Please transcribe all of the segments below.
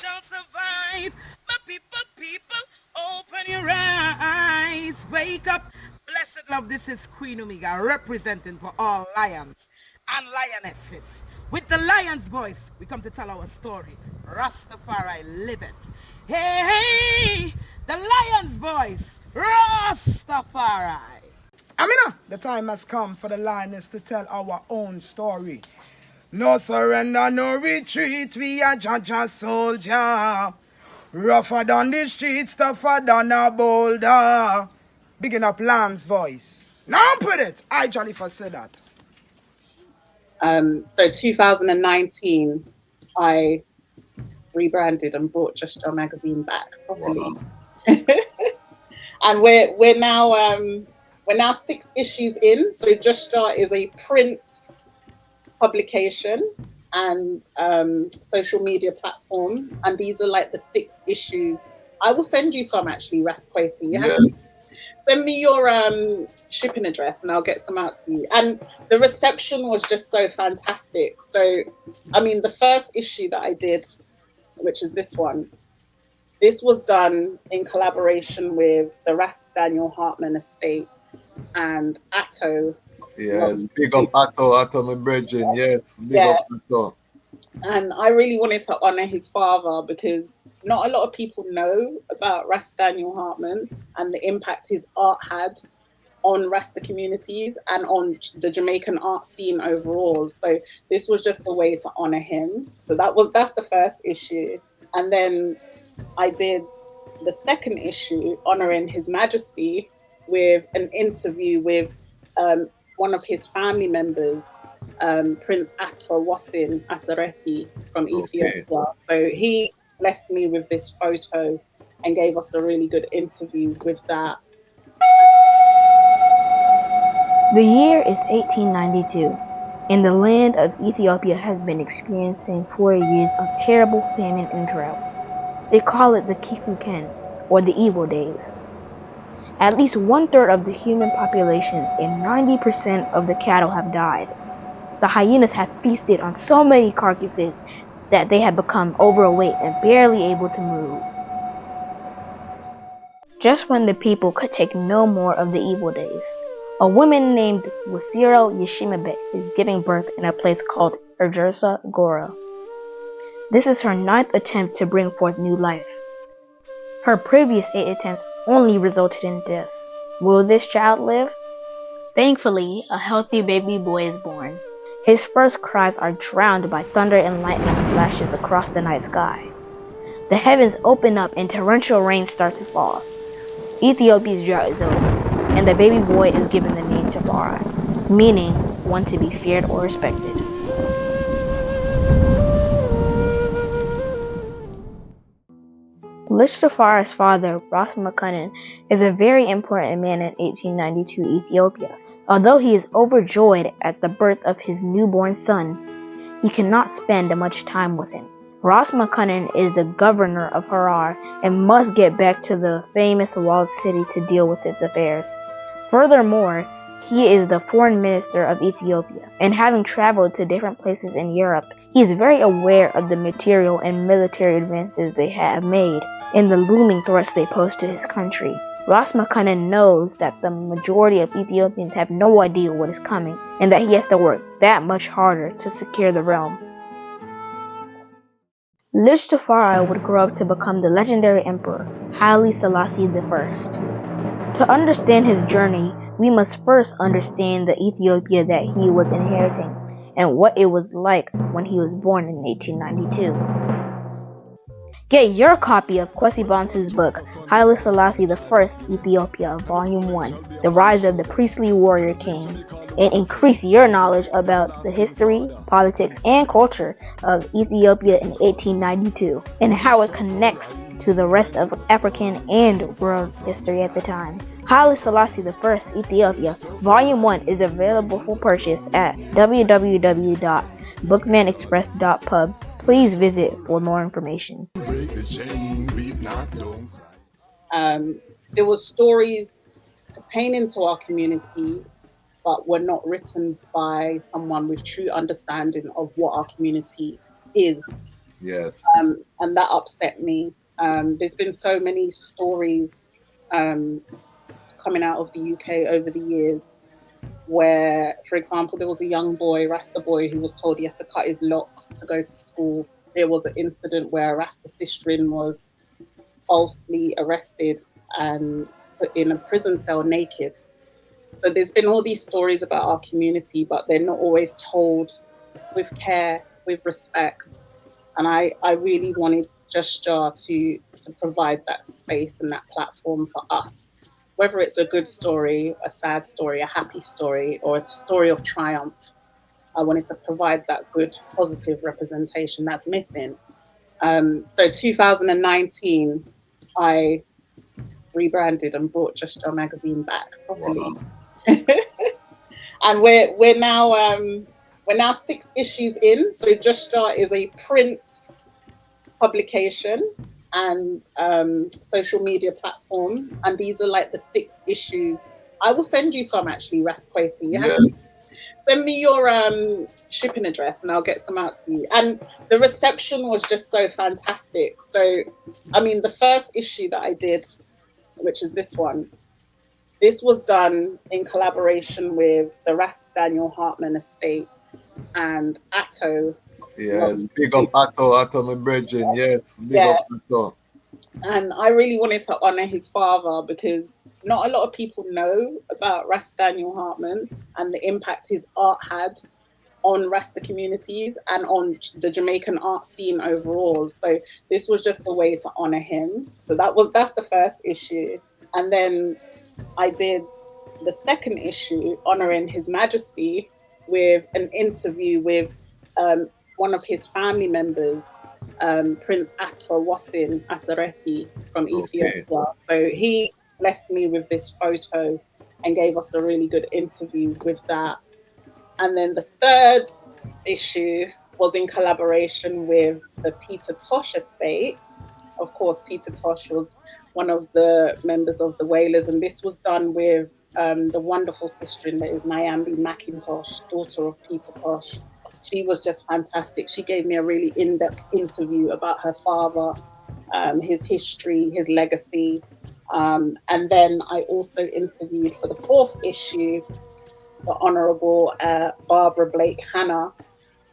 shall survive. My people, open your eyes. Wake up. Blessed love, this is Queen Omega representing for all lions and lionesses. With the lion's voice, we come to tell our story. Ras Tafari, live it. Hey, the lion's voice. Ras Tafari. Amina, the time has come for the lioness to tell our own story. No surrender, no retreat, we are Jus Jah soldier. Rougher than the streets, tougher than a boulder. Bigging up Lamb's voice. Now put it. I jolly for say that. So 2019, I rebranded and brought Jus Jah magazine back properly. Wow. And we're now 6 issues in. So Jus Jah is a print publication and social media platform, and these are like the 6 issues. I will send you some actually, Ras Kwesi. Yes. Send me your shipping address and I'll get some out to you. And the reception was just so fantastic. So, I mean, the first issue that I did, which is this one, this was done in collaboration with the Ras Daniel Hartman estate and Atto. Yes, big up Atto, my brethren. Yes, big up Atto. And I really wanted to honor his father because not a lot of people know about Ras Daniel Hartman and the impact his art had on Rasta communities and on the Jamaican art scene overall. So this was just a way to honor him. So that's the first issue. And then I did the second issue honoring His Majesty with an interview with one of his family members, Prince Asfa Wassin Asareti from Ethiopia. So he blessed me with this photo and gave us a really good interview with that. The year is 1892, and the land of Ethiopia has been experiencing 4 years of terrible famine and drought. They call it the Kikuken, or the evil days. At least 1/3 of the human population and 90% of the cattle have died. The hyenas have feasted on so many carcasses that they have become overweight and barely able to move. Just when the people could take no more of the evil days, a woman named Wasiro Yeshimabe is giving birth in a place called Erjersa Gora. This is her 9th attempt to bring forth new life. Her previous 8 attempts only resulted in death. Will this child live? Thankfully, a healthy baby boy is born. His first cries are drowned by thunder and lightning flashes across the night sky. The heavens open up and torrential rain starts to fall. Ethiopia's drought is over, and the baby boy is given the name Tafari, meaning one to be feared or respected. Jus Tafari's father, Ras Makonnen, is a very important man in 1892 Ethiopia. Although he is overjoyed at the birth of his newborn son, he cannot spend much time with him. Ras Makonnen is the governor of Harar and must get back to the famous walled city to deal with its affairs. Furthermore, he is the foreign minister of Ethiopia, and having traveled to different places in Europe, he is very aware of the material and military advances they have made and the looming threats they pose to his country. Ras Makonnen knows that the majority of Ethiopians have no idea what is coming, and that he has to work that much harder to secure the realm. Jus Tafari would grow up to become the legendary emperor, Haile Selassie I. To understand his journey, we must first understand the Ethiopia that he was inheriting, and what it was like when he was born in 1892. Get your copy of Kwesi Bansu's book, Haile Selassie I, Ethiopia, Volume 1, The Rise of the Priestly Warrior Kings, and increase your knowledge about the history, politics, and culture of Ethiopia in 1892, and how it connects to the rest of African and world history at the time. Haile Selassie I, Ethiopia, Volume 1 is available for purchase at www.bookmanexpress.pub. Please visit for more information. There were stories pertaining to our community, but were not written by someone with true understanding of what our community is. Yes. And that upset me. There's been so many stories coming out of the UK over the years where, for example, there was a young boy, Rasta boy, who was told he has to cut his locks to go to school. There was an incident where a Rasta sister was falsely arrested and put in a prison cell naked. So there's been all these stories about our community, but they're not always told with care, with respect. And I really wanted Jus Jah to provide that space and that platform for us. Whether it's a good story, a sad story, a happy story, or a story of triumph, I wanted to provide that good, positive representation that's missing. So 2019, I rebranded and brought Jus Jah magazine back properly. Wow. And we're now 6 issues in. So Jus Jah is a print publication and social media platform, and these are like the 6 issues. I will send you some actually, Ras Tafari. You have to Yes. send me your shipping address and I'll get some out to you. And the reception was just so fantastic. So, I mean, the first issue that I did, which is this one, this was done in collaboration with the Ras Daniel Hartman Estate and Atto. Yes. Big up Atto, my brethren. Yes. Big up Yes. Atto. And I really wanted to honor his father because not a lot of people know about Ras Daniel Hartman and the impact his art had on Rasta communities and on the Jamaican art scene overall. So this was just a way to honor him. So that's the first issue. And then I did the second issue honoring His Majesty with an interview with one of his family members, Prince Asfa Wassim Asareti from Ethiopia. So he blessed me with this photo and gave us a really good interview with that. And then the third issue was in collaboration with the Peter Tosh Estate. Of course, Peter Tosh was one of the members of the Whalers, and this was done with the wonderful sister that is Nyambi McIntosh, daughter of Peter Tosh. She was just fantastic. She gave me a really in-depth interview about her father, his history, his legacy. And then I also interviewed for the 4th issue the Honourable Barbara Blake Hannah,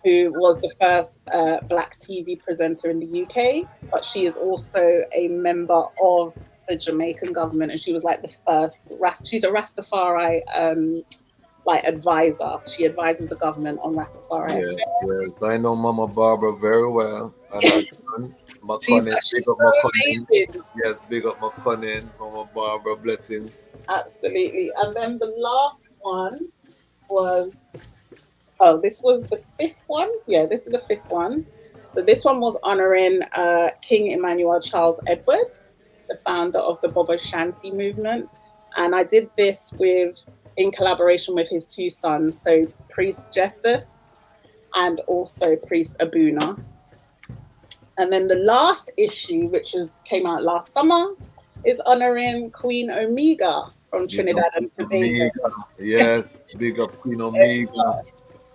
who was the first Black TV presenter in the UK, but she is also a member of the Jamaican government, and she was like the first. She's a Rastafari like advisor. She advises the government on Rastafari. Yes. I know Mama Barbara very well. And her son, She's McConnell. Big up so McConnell. amazing. Yes, big up McConnell. Mama Barbara, blessings. Absolutely. And then the last one was, this was the 5th one. Yeah, this is the 5th one. So this one was honoring King Emmanuel Charles Edwards, the founder of the Bobo Shanti movement. And I did this in collaboration with his 2 sons, so Priest Jesus and also Priest Abuna. And then the last issue, which came out last summer, is honoring Queen Omega from Trinidad and Tobago. Yes, big up Queen Omega.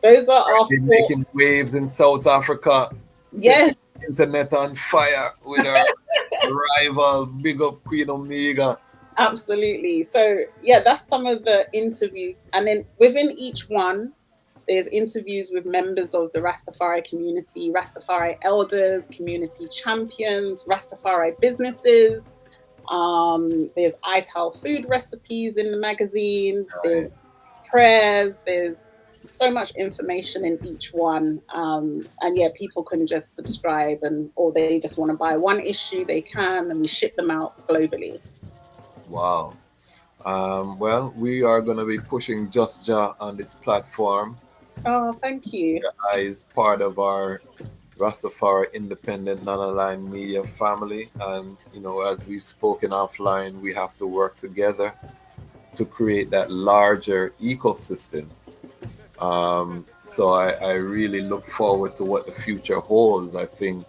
Those are our 4. Making waves in South Africa. Yes. Internet on fire with her rival. Big up Queen Omega. Absolutely. So yeah, that's some of the interviews. And then within each one, there's interviews with members of the Rastafari community, Rastafari elders, community champions, Rastafari businesses. There's ITAL food recipes in the magazine. There's prayers. There's so much information in each one. And yeah, people can just subscribe or they just want to buy one issue, they can, and we ship them out globally. Wow. Well, we are going to be pushing Jus Jah on this platform. Oh, thank you. Is part of our Ras Tafari Independent Media family. And, as we've spoken offline, we have to work together to create that larger ecosystem. So I really look forward to what the future holds. I think,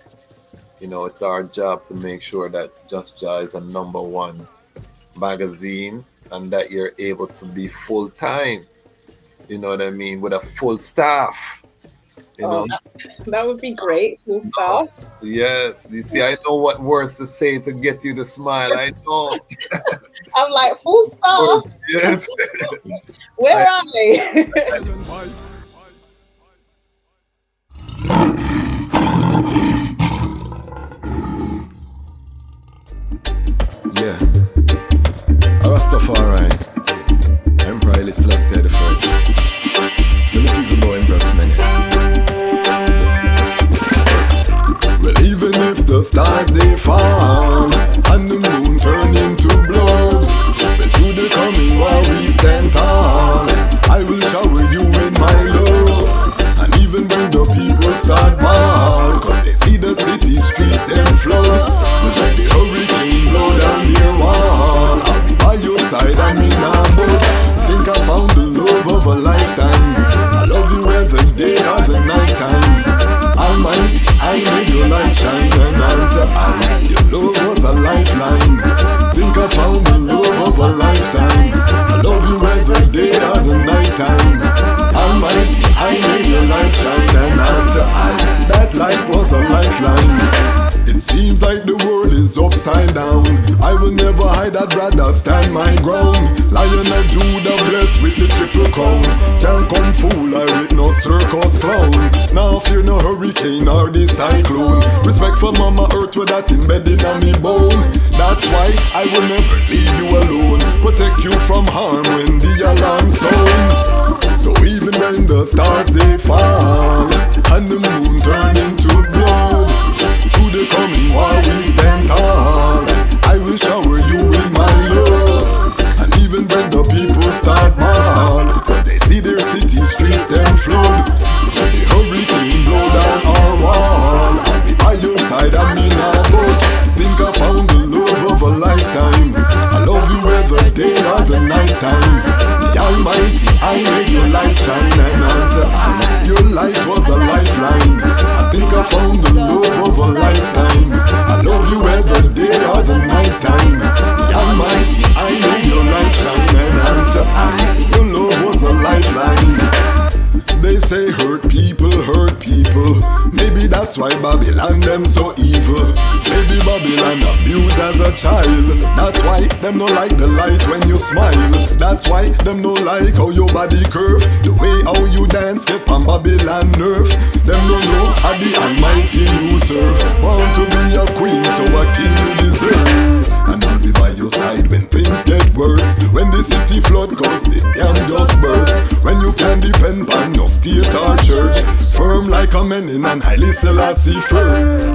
it's our job to make sure that Jus Jah is a #1 magazine and that you're able to be full-time, you know what I mean, with a full staff. You know? That would be great. Full star. Yes. You see, I know what words to say to get you to smile. I know. I'm like, full star. Yes. Where are they? Yeah. Ras Tafari, Empress Fleary the first. Tell the people about Empress Many. Well, even if the stars they fall and the moon turn into blood, but to the coming while we stand tall, I will shower you with my love. And even when the people start ball, cause they see the city streets them flood, but when the hurricane blow down their wall, I'll be by your side and me nah budge. Think I found the love of a lifetime. I love you every day or the night time. Almighty, I made your light shine, and unto I, your love was a lifeline. Think I found the love of a lifetime. I love you every day or the night time. Almighty, I made your light shine, and unto I, that light was a lifeline. It seems like the world is upside down. I will never hide, I'd rather stand my ground. Lion of Judah blessed with the triple crown. Can't come fool I with no circus clown. Now fear no hurricane or the cyclone. Respect for Mama Earth with that embedded on me bone. That's why I will never leave you alone. Protect you from harm when the alarm sound. So even when the stars they fall and the moon turn into blood, to the coming while we stand tall, I will shower you with my love. And even when the people start ball, cause they see their city streets them flood, when the hurricane blow down our wall, I'll be by your side and me nah budge. Think I found the love of a lifetime. I love you every day or the night time. The Almighty, I made your light shine, and unto I, your light was a lifeline. I think I found the love of a lifetime. I love you every day or the night time. The Almighty, I made your light shine, and unto I, your love was a lifeline. They say hurt people, maybe that's why Babylon them so evil. Maybe Babylon abused as a child. That's why them no like the light when you smile. That's why them no like how your body curve. The way how you dance get on Babylon nerve. Them no know how the Almighty you serve. Want to be a queen, so a king you deserve. And I'll be by your side when things get worse. When the city flood cause the dam just burst. When you can depend on no state or church. Firm like a menin and highly Selassie firm.